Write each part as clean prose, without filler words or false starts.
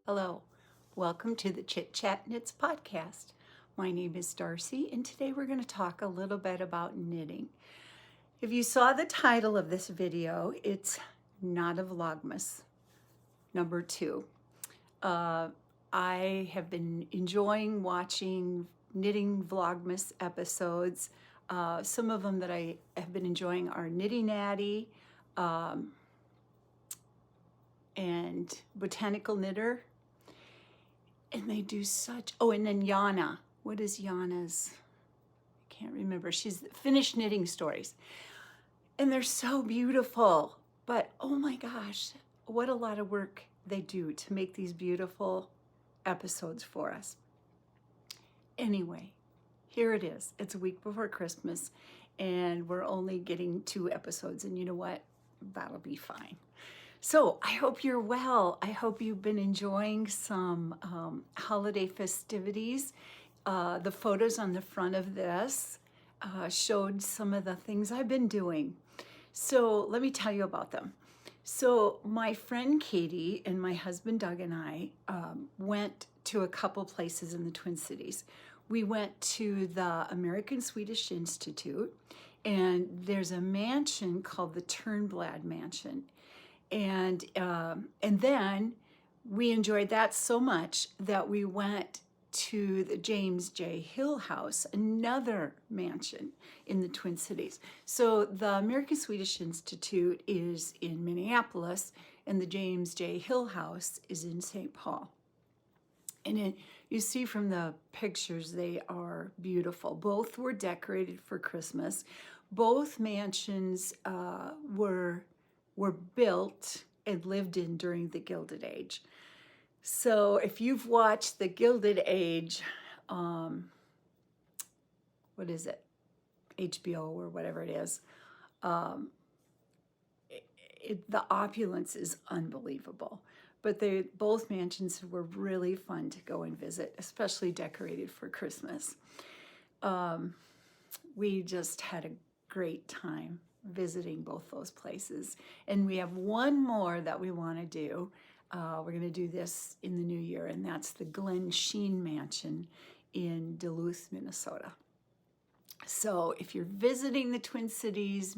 Hello, welcome to the Chitchatknits podcast. My name is Darcy, and today we're going to talk a little bit about knitting. If you saw the title of this video, it's not a Vlogmas, number 2. I have been enjoying watching knitting Vlogmas episodes. Some of them that I have been enjoying are Knitting Natty and Botanical Knitter. And they do such, and then Yana. What is Yana's? I can't remember. She's Finished Knitting Stories. And they're so beautiful. But oh my gosh, what a lot of work they do to make these beautiful episodes for us. Anyway, here it is. It's a week before Christmas, and we're only getting 2 episodes. And you know what? That'll be fine. So I hope you're well. I hope you've been enjoying some holiday festivities. The photos on the front of this showed some of the things I've been doing. So let me tell you about them. So my friend Katie and my husband Doug and I went to a couple places in the Twin Cities. We went to the American Swedish Institute, and there's a mansion called the Turnblad Mansion. And then we enjoyed that so much that we went to the James J. Hill House, another mansion in the Twin Cities. So the American Swedish Institute is in Minneapolis, and the James J. Hill House is in St. Paul. And you see from the pictures, they are beautiful. Both were decorated for Christmas. Both mansions were built and lived in during the Gilded Age. So if you've watched the Gilded Age, what is it? HBO or whatever it is, the opulence is unbelievable. But both mansions were really fun to go and visit, especially decorated for Christmas. We just had a great time visiting both those places. And we have one more that we want to do. We're going to do this in the new year, and that's the Glen Sheen Mansion in Duluth, Minnesota. So if you're visiting the Twin Cities,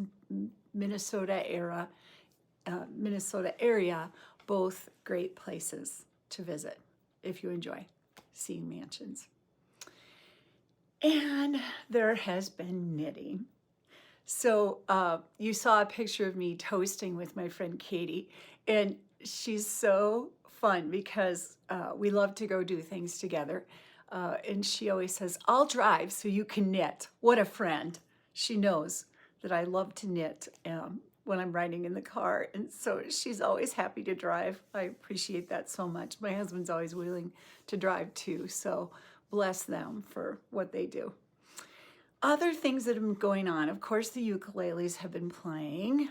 Minnesota area, both great places to visit if you enjoy seeing mansions. And there has been knitting. So you saw a picture of me toasting with my friend Katie, and she's so fun because we love to go do things together. And she always says, I'll drive so you can knit. What a friend. She knows that I love to knit when I'm riding in the car. And so she's always happy to drive. I appreciate that so much. My husband's always willing to drive too. So bless them for what they do. Other things that have been going on, of course, the ukuleles have been playing.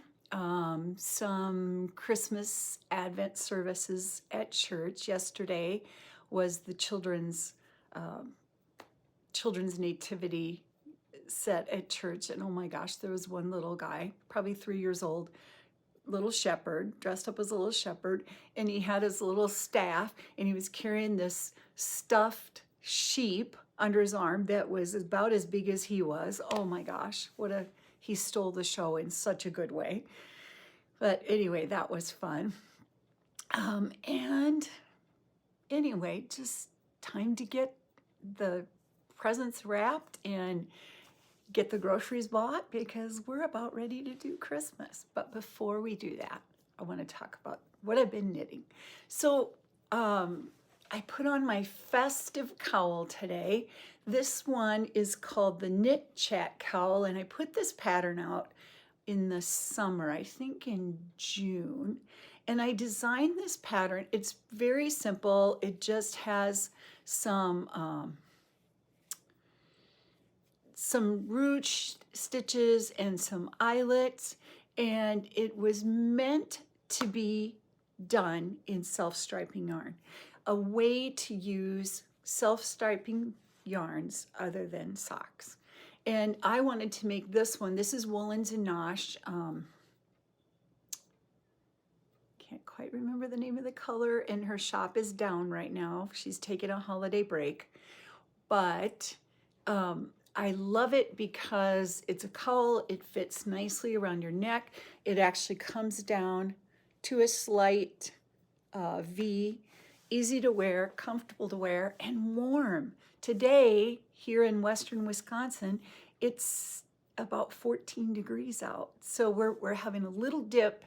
Some Christmas Advent services at church. Yesterday was the children's nativity set at church, and oh my gosh, there was one little guy, probably 3 years old, little shepherd, dressed up as a little shepherd, and he had his little staff, and he was carrying this stuffed sheep under his arm that was about as big as he was. Oh my gosh, he stole the show in such a good way. But anyway, that was fun. And anyway, just time to get the presents wrapped and get the groceries bought, because we're about ready to do Christmas. But before we do that, I want to talk about what I've been knitting. So I put on my festive cowl today. This one is called the Knit Chat Cowl, and I put this pattern out in the summer, I think in June. And I designed this pattern. It's very simple. It just has some ruche stitches and some eyelets, and it was meant to be done in self-striping yarn, a way to use self-striping yarns other than socks. And I wanted to make this one. This is Woolens and Nosh. Can't quite remember the name of the color, and her shop is down right now. She's taking a holiday break, but I love it because it's a cowl. It fits nicely around your neck. It actually comes down to a slight V, easy to wear, comfortable to wear, and warm. Today, here in western Wisconsin, it's about 14 degrees out. So we're having a little dip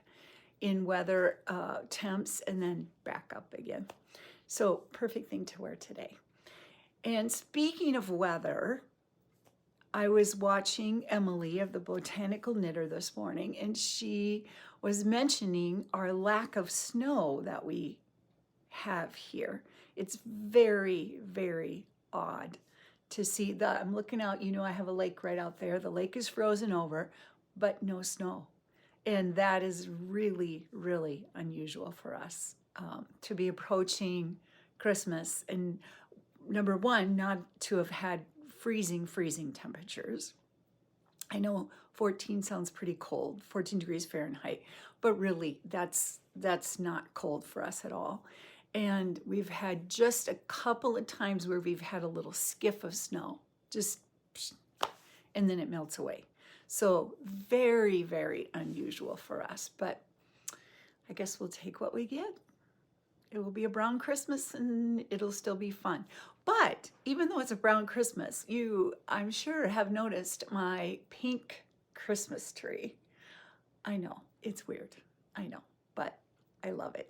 in weather temps and then back up again. So perfect thing to wear today. And speaking of weather, I was watching Emily of the Botanical Knitter this morning, and she was mentioning our lack of snow that we have here. It's very, very odd to see that. I'm looking out, you know, I have a lake right out there. The lake is frozen over, but no snow. And that is really, really unusual for us to be approaching Christmas. And number one, not to have had freezing temperatures. I know 14 sounds pretty cold, 14 degrees Fahrenheit, but really that's not cold for us at all. And we've had just a couple of times where we've had a little skiff of snow, and then it melts away. So very, very unusual for us, but I guess we'll take what we get. It will be a brown Christmas and it'll still be fun. But even though it's a brown Christmas, you, I'm sure, have noticed my pink Christmas tree. I know, it's weird. I know, but I love it.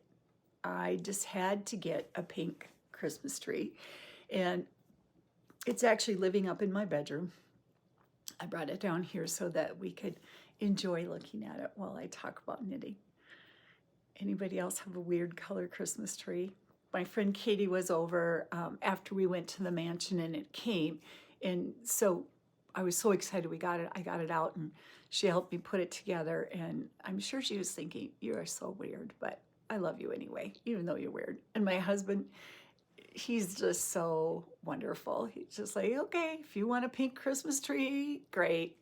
I just had to get a pink Christmas tree, and it's actually living up in my bedroom. I brought it down here so that we could enjoy looking at it while I talk about knitting. Anybody else have a weird color Christmas tree? My friend Katie was over after we went to the mansion, and it came, and so I was so excited we got it. I got it out, and she helped me put it together, and I'm sure she was thinking, you are so weird, but I love you anyway, even though you're weird. And my husband, he's just so wonderful. He's just like, okay, if you want a pink Christmas tree, great,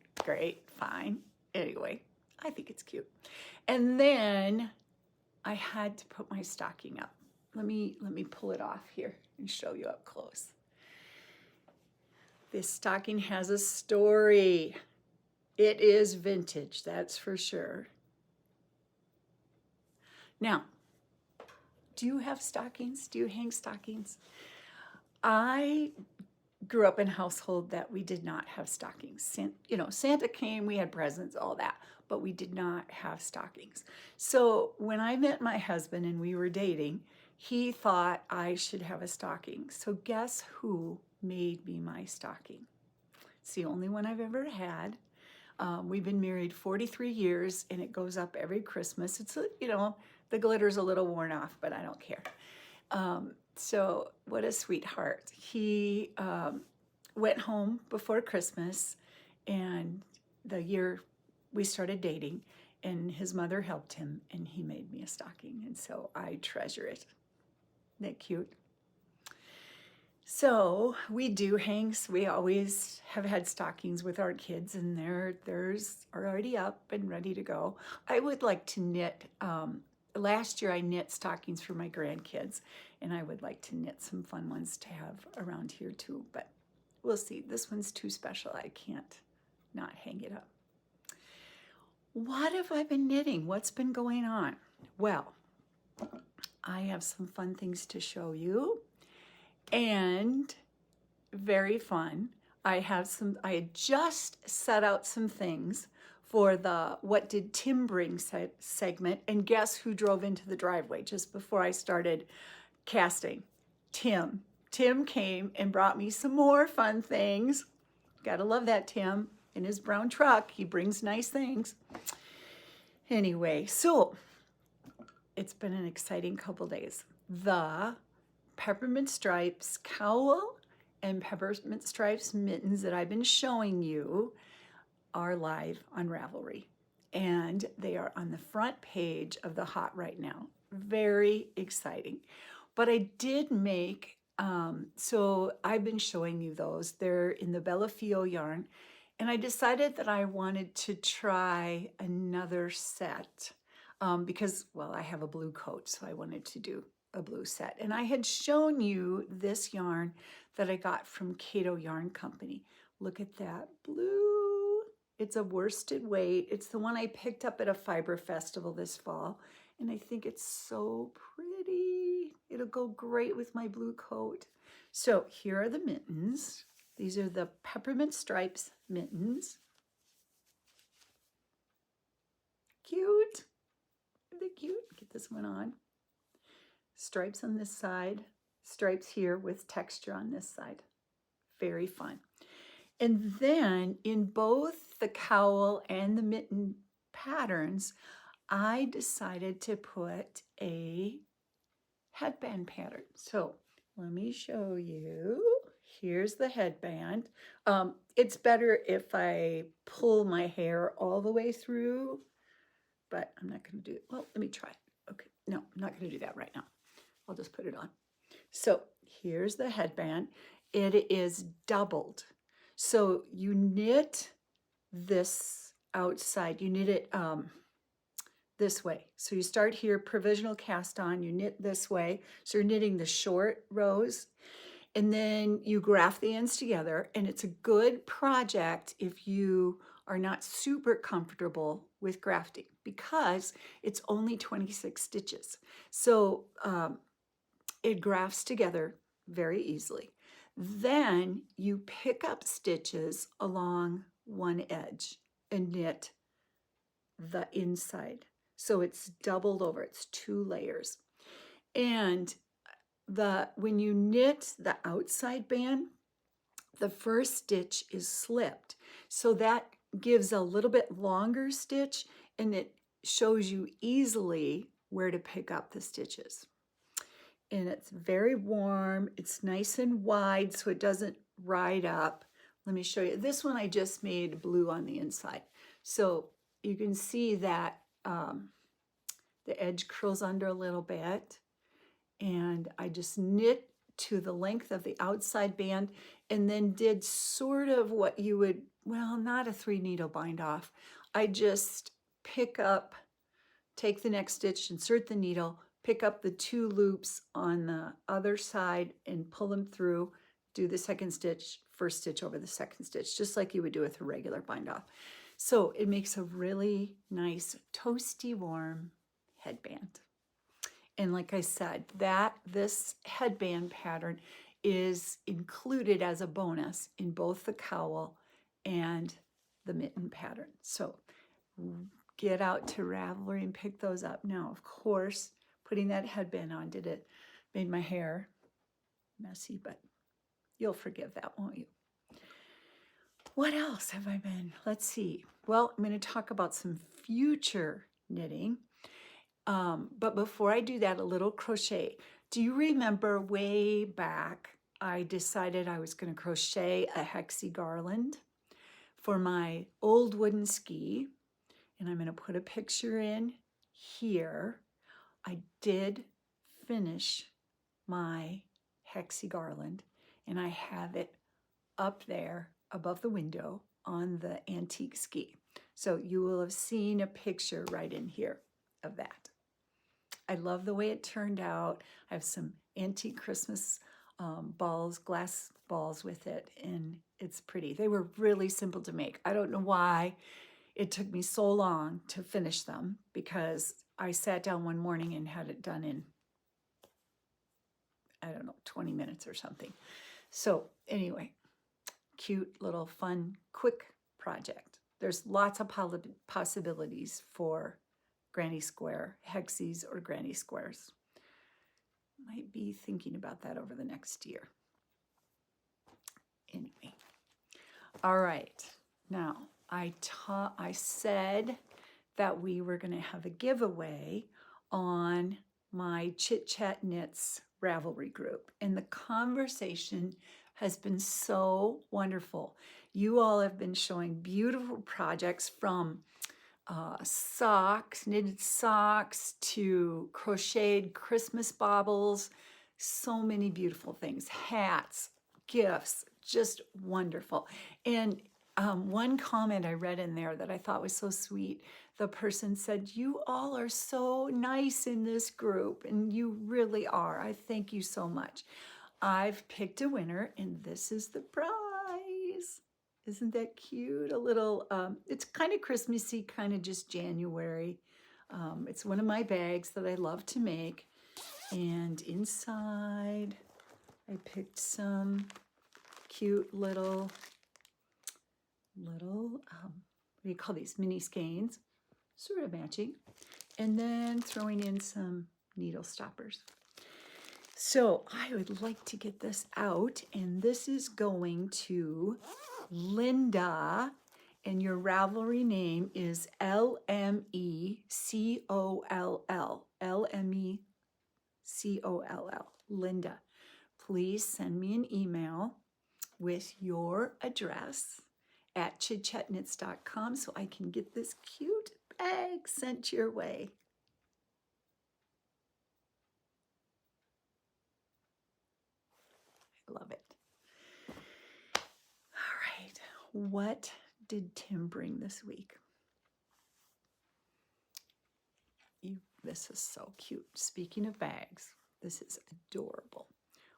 fine. Anyway, I think it's cute. And then I had to put my stocking up. Let me pull it off here and show you up close. This stocking has a story. It is vintage, that's for sure. Now, do you have stockings? Do you hang stockings? I grew up in a household that we did not have stockings. You know, Santa came, we had presents, all that, but we did not have stockings. So when I met my husband and we were dating, he thought I should have a stocking. So guess who made me my stocking? It's the only one I've ever had. We've been married 43 years, and it goes up every Christmas. It's, you know, the glitter's a little worn off, but I don't care. So what a sweetheart. He went home before Christmas, and the year we started dating, and his mother helped him, and he made me a stocking, and so I treasure it. Isn't that cute? So we do hangs. We always have had stockings with our kids, and theirs are already up and ready to go. I would like to knit. Last year I knit stockings for my grandkids, and I would like to knit some fun ones to have around here too, but we'll see. This one's too special. I can't not hang it up. What have I been knitting? What's been going on? Well, I have some fun things to show you, and very fun. I had just set out some things for the What Did Tim Bring segment, and guess who drove into the driveway just before I started casting? Tim. Tim came and brought me some more fun things. Gotta love that Tim. In his brown truck, he brings nice things. Anyway, so it's been an exciting couple days. The Peppermint Stripes Cowl and Peppermint Stripes Mittens that I've been showing you are live on Ravelry, and they are on the front page of the Hot right now. Very exciting. But I did make, so I've been showing you those. They're in the Fio Yarn, and I decided that I wanted to try another set because, well, I have a blue coat, so I wanted to do a blue set. And I had shown you this yarn that I got from Kato Yarn Company. Look at that blue. It's a worsted weight. It's the one I picked up at a fiber festival this fall, and I think it's so pretty. It'll go great with my blue coat. So here are the mittens. These are the Peppermint Stripes mittens. Cute. Are they cute? Get this one on. Stripes on this side, stripes here with texture on this side. Very fun. And then in both the cowl and the mitten patterns, I decided to put a headband pattern. So let me show you. Here's the headband. It's better if I pull my hair all the way through, but I'm not going to do it. Well, let me try. Okay, no, I'm not going to do that right now. I'll just put it on. So here's the headband. It is doubled. So you knit this outside, you knit it this way. So you start here, provisional cast on, you knit this way. So you're knitting the short rows, and then you graft the ends together, and it's a good project if you are not super comfortable with grafting because it's only 26 stitches. So it grafts together very easily. Then you pick up stitches along one edge and knit the inside. So it's doubled over, it's 2 layers. And when you knit the outside band, the first stitch is slipped. So that gives a little bit longer stitch, and it shows you easily where to pick up the stitches. And it's very warm. It's nice and wide so it doesn't ride up. Let me show you. This one I just made blue on the inside. So you can see that the edge curls under a little bit. And I just knit to the length of the outside band and then did sort of what you would, well, not a 3-needle bind off. I just pick up, take the next stitch, insert the needle, pick up the 2 loops on the other side and pull them through, do the second stitch, first stitch over the second stitch, just like you would do with a regular bind off. So it makes a really nice toasty warm headband. And like I said, this headband pattern is included as a bonus in both the cowl and the mitten pattern. So get out to Ravelry and pick those up. Now, of course, putting that headband on made my hair messy, but you'll forgive that, won't you? What else have I been? Let's see. Well, I'm going to talk about some future knitting. But before I do that, a little crochet. Do you remember way back, I decided I was going to crochet a hexie garland for my old wooden ski. And I'm going to put a picture in here. I did finish my hexie garland, and I have it up there above the window on the antique ski. So you will have seen a picture right in here of that. I love the way it turned out. I have some antique Christmas balls, glass balls with it, and it's pretty. They were really simple to make. I don't know why it took me so long to finish them, because I sat down one morning and had it done in, I don't know, 20 minutes or something. So anyway, cute little fun, quick project. There's lots of possibilities for granny square, hexes, or granny squares. Might be thinking about that over the next year. Anyway, all right. Now, I said that we were going to have a giveaway on my chitchatknits Ravelry group, and the conversation has been so wonderful. You all have been showing beautiful projects, from socks, knitted socks, to crocheted Christmas baubles, so many beautiful things, hats, gifts, just wonderful. And one comment I read in there that I thought was so sweet, the person said, "You all are so nice in this group," and you really are. I thank you so much. I've picked a winner, and this is the prize. Isn't that cute? A little, it's kind of Christmassy, kind of just January. It's one of my bags that I love to make. And inside, I picked some cute little, what do you call these? Mini skeins, sort of matching. And then throwing in some needle stoppers. So I would like to get this out, and this is going to Linda, and your Ravelry name is LMECOLL, LMECOLL, Linda. Please send me an email with your address at chitchatknits.com so I can get this cute bag sent your way. Love it. All right, what did Tim bring this week? This is so cute. Speaking of bags, this is adorable.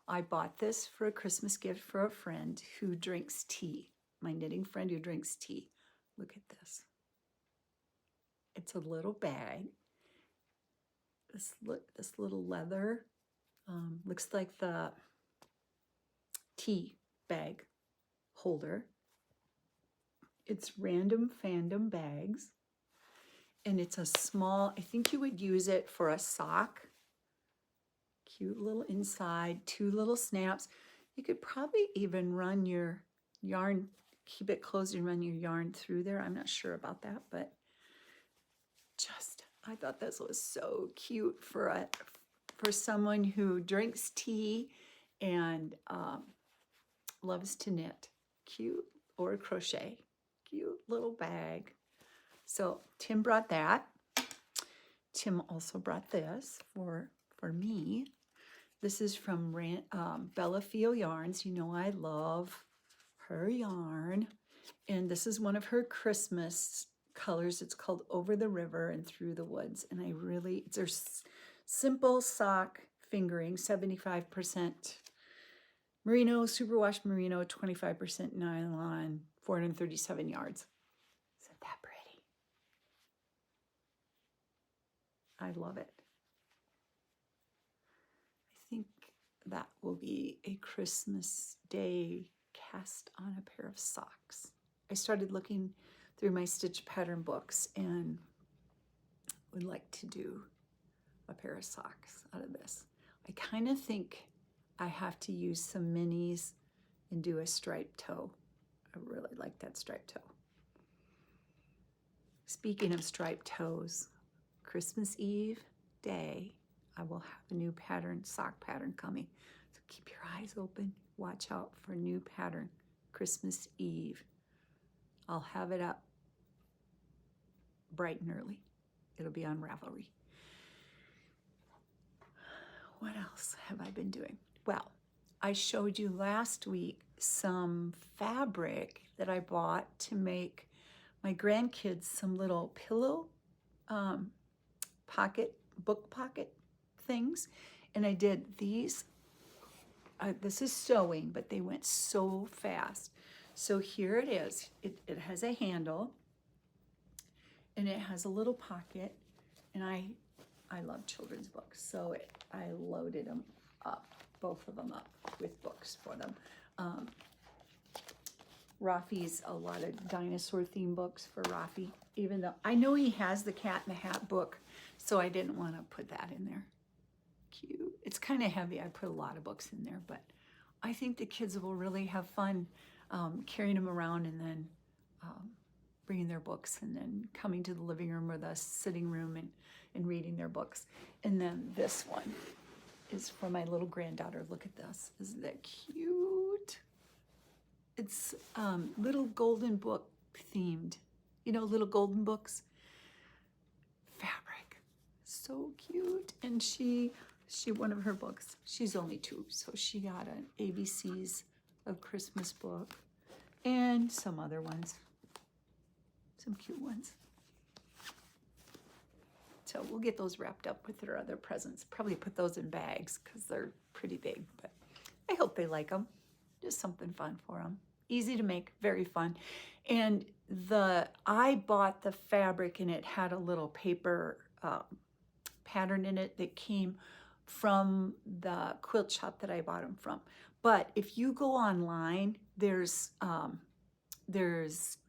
I bought this for a Christmas gift for a friend who drinks tea. My knitting friend who drinks tea. Look at this. It's a little bag. This little leather looks like the tea bag holder. It's random Fandom bags, and it's a small, I think you would use it for a sock. Cute little inside, 2 little snaps. You could probably even run your yarn, keep it closed and run your yarn through there. I'm not sure about that, but I thought this was so cute for someone who drinks tea and loves to knit. Cute, or crochet. Cute little bag. So Tim brought that. Tim also brought this for me. This is from Bella Fio Yarns. You know I love her yarn. And this is one of her Christmas colors. It's called Over the River and Through the Woods. And it's a simple sock fingering, 75% merino, superwash merino, 25% nylon, 437 yards. Isn't that pretty? I love it. I think that will be a Christmas Day cast on a pair of socks. I started looking through my stitch pattern books and would like to do a pair of socks out of this. I kind of think I have to use some minis and do a striped toe. I really like that striped toe. Speaking of striped toes, Christmas Eve day, I will have a new pattern, sock pattern coming. So keep your eyes open. Watch out for new pattern, Christmas Eve. I'll have it up bright and early. It'll be on Ravelry. What else have I been doing? Well, I showed you last week some fabric that I bought to make my grandkids some little pillow book pocket things. And I did these. This is sewing, but they went so fast. So here it is. It has a handle, and it has a little pocket. And I love children's books, so I loaded them up, both of them up with books for them. Rafi's a lot of dinosaur themed books for Rafi, even though I know he has the Cat in the Hat book, so I didn't want to put that in there. Cute. It's kind of heavy. I put a lot of books in there, but I think the kids will really have fun carrying them around and then bringing their books and then coming to the living room or the sitting room and reading their books. And then this one is for my little granddaughter. Look at this. Isn't that cute? It's little golden book themed. You know, little golden books. Fabric. So cute. And she one of her books, she's only 2, so she got an ABCs of Christmas book and some other ones, some cute ones. So we'll get those wrapped up with their other presents. Probably put those in bags because they're pretty big, but I hope they like them. Just something fun for them. Easy to make, very fun. And I bought the fabric and it had a little paper pattern in it that came from the quilt shop that I bought them from. But if you go online, there's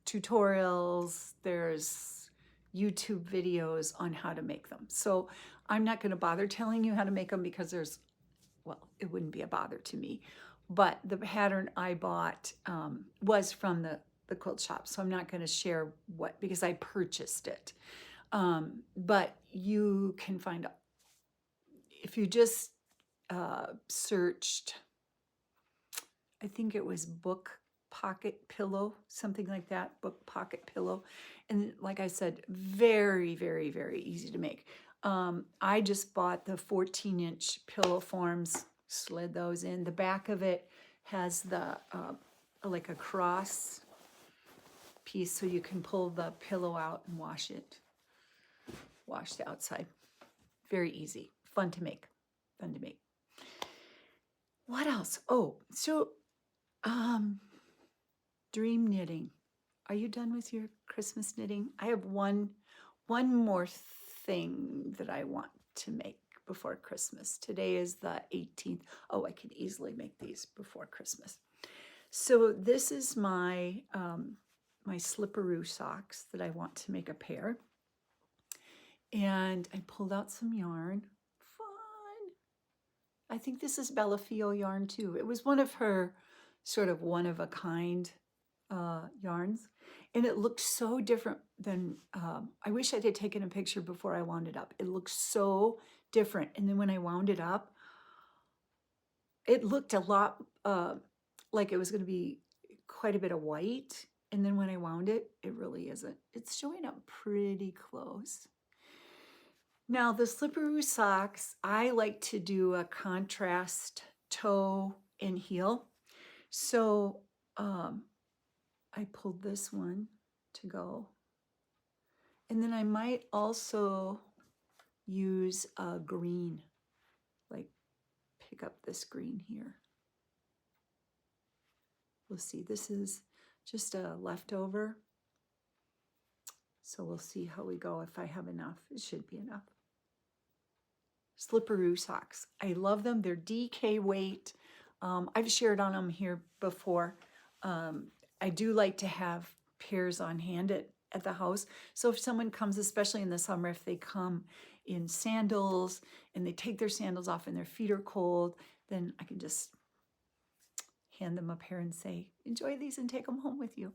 tutorials, there's YouTube videos on how to make them. So I'm not going to bother telling you how to make them because it wouldn't be a bother to me. But the pattern I bought was from the quilt shop, so I'm not going to share because I purchased it. But you can find out. If you just searched, I think it was book pocket pillow, something like that, book pocket pillow. And like I said, very, very, very easy to make. I just bought the 14-inch pillow forms, slid those in. The back of it has the like a cross piece so you can pull the pillow out and wash it. Wash the outside. Very easy. Fun to make. Fun to make. What else? Oh, so dream knitting. Are you done with your Christmas knitting? I have one more thing that I want to make before Christmas. Today is the 18th. Oh, I could easily make these before Christmas. So this is my my Slipperoo socks that I want to make a pair. And I pulled out some yarn. Fun. I think this is Fio Yarn too. It was one of her sort of one-of-a-kind yarns. And it looked so different than, I wish I had taken a picture before I wound it up. It looked so different. And then when I wound it up, it looked a lot like it was going to be quite a bit of white. And then when I wound it, it really isn't. It's showing up pretty close. Now the Slipperoo socks, I like to do a contrast toe and heel. So I pulled this one to go. And then I might also use a green, like pick up this green here. We'll see, this is just a leftover. So we'll see how we go if I have enough. It should be enough. Slipperoo socks. I love them. They're DK weight. I've shared on them here before. I do like to have pairs on hand at the house. So if someone comes, especially in the summer, if they come in sandals and they take their sandals off and their feet are cold, then I can just hand them a pair and say, enjoy these and take them home with you.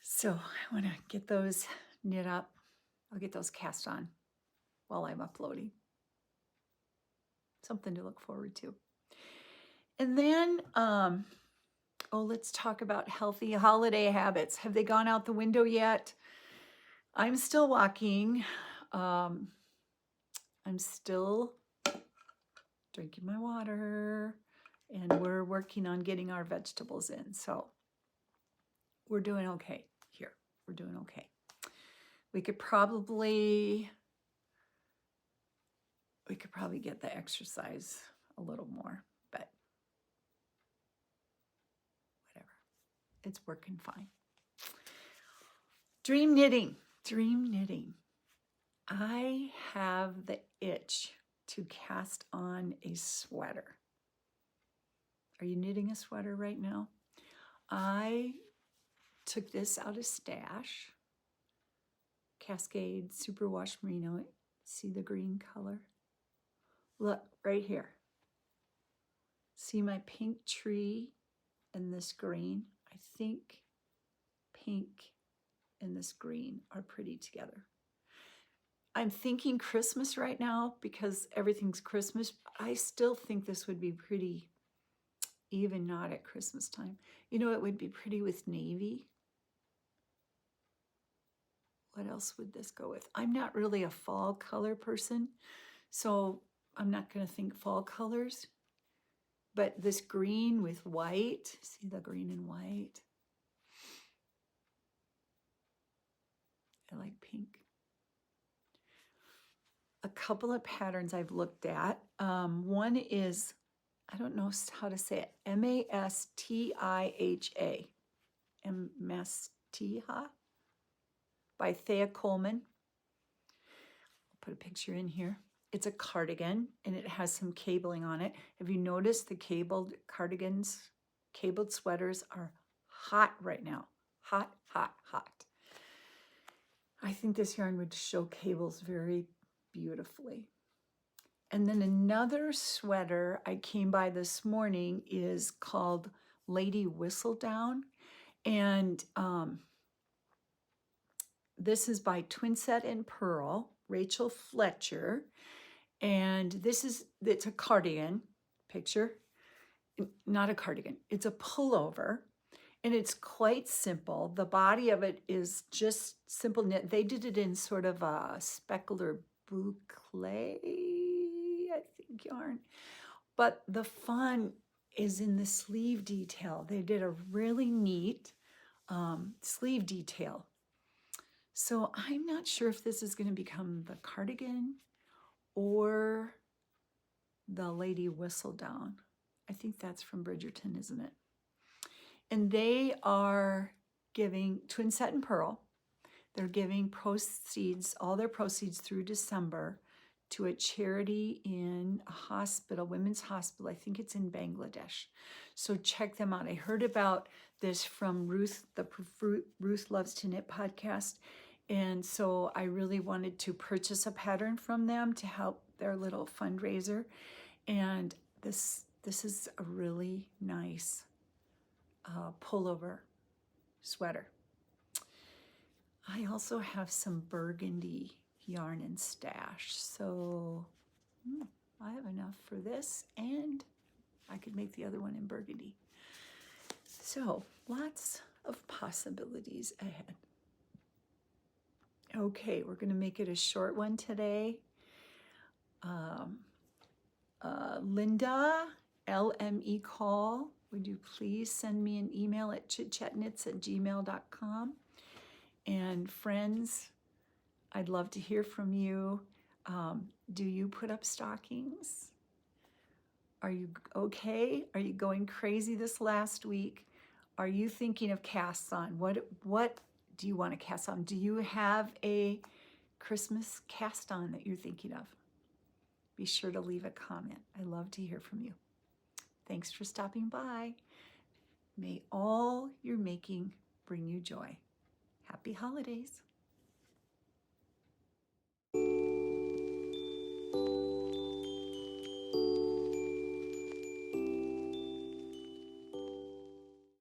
So I want to get those knit up. I'll get those cast on while I'm uploading. Something to look forward to. And then, let's talk about healthy holiday habits. Have they gone out the window yet? I'm still walking. I'm still drinking my water. and we're working on getting our vegetables in. So we're doing okay here. We're doing okay. We could probably get the exercise a little more, but whatever. It's working fine. Dream knitting. Dream knitting. I have the itch to cast on a sweater. Are you knitting a sweater right now? I took this out of stash. Cascade Superwash Merino. See the green color? Look, right here. See my pink tree and this green? I think pink and this green are pretty together. I'm thinking Christmas right now because everything's Christmas. I still think this would be pretty, even not at Christmas time. You know, it would be pretty with navy. What else would this go with? I'm not really a fall color person, so I'm not going to think fall colors. But this green with white, see the green and white? I like pink. A couple of patterns I've looked at. One is, I don't know how to say it, Mastiha. Mastiha by Thea Coleman. I'll put a picture in here. It's a cardigan and it has some cabling on it. Have you noticed the cabled cardigans, cabled sweaters are hot right now? Hot, hot, hot. I think this yarn would show cables very beautifully. And then another sweater I came by this morning is called Lady Whistledown. And this is by Twinset and Purl, Rachel Fletcher. And it's a cardigan picture, not a cardigan, it's a pullover. And it's quite simple. The body of it is just simple knit. They did it in sort of a specular boucle, I think, yarn. But the fun is in the sleeve detail. They did a really neat sleeve detail. So I'm not sure if this is going to become the cardigan or the Lady Whistledown. I think that's from Bridgerton, isn't it? And they are giving, Twinset and Purl, they're giving proceeds, all their proceeds through December to a charity in a hospital, women's hospital. I think it's in Bangladesh. So check them out. I heard about this from Ruth, the Ruth Loves to Knit podcast. And so I really wanted to purchase a pattern from them to help their little fundraiser. And this is a really nice pullover sweater. I also have some burgundy yarn in stash, so I have enough for this, and I could make the other one in burgundy. So lots of possibilities ahead. Okay, we're going to make it a short one today. Linda, LME Call, would you please send me an email at chitchatknits@gmail.com? And friends, I'd love to hear from you. Do you put up stockings? Are you okay? Are you going crazy this last week? Are you thinking of casts on? What do you want to cast on? Do you have a Christmas cast on that you're thinking of? Be sure to leave a comment. I love to hear from you. Thanks for stopping by. May all your making bring you joy. Happy holidays.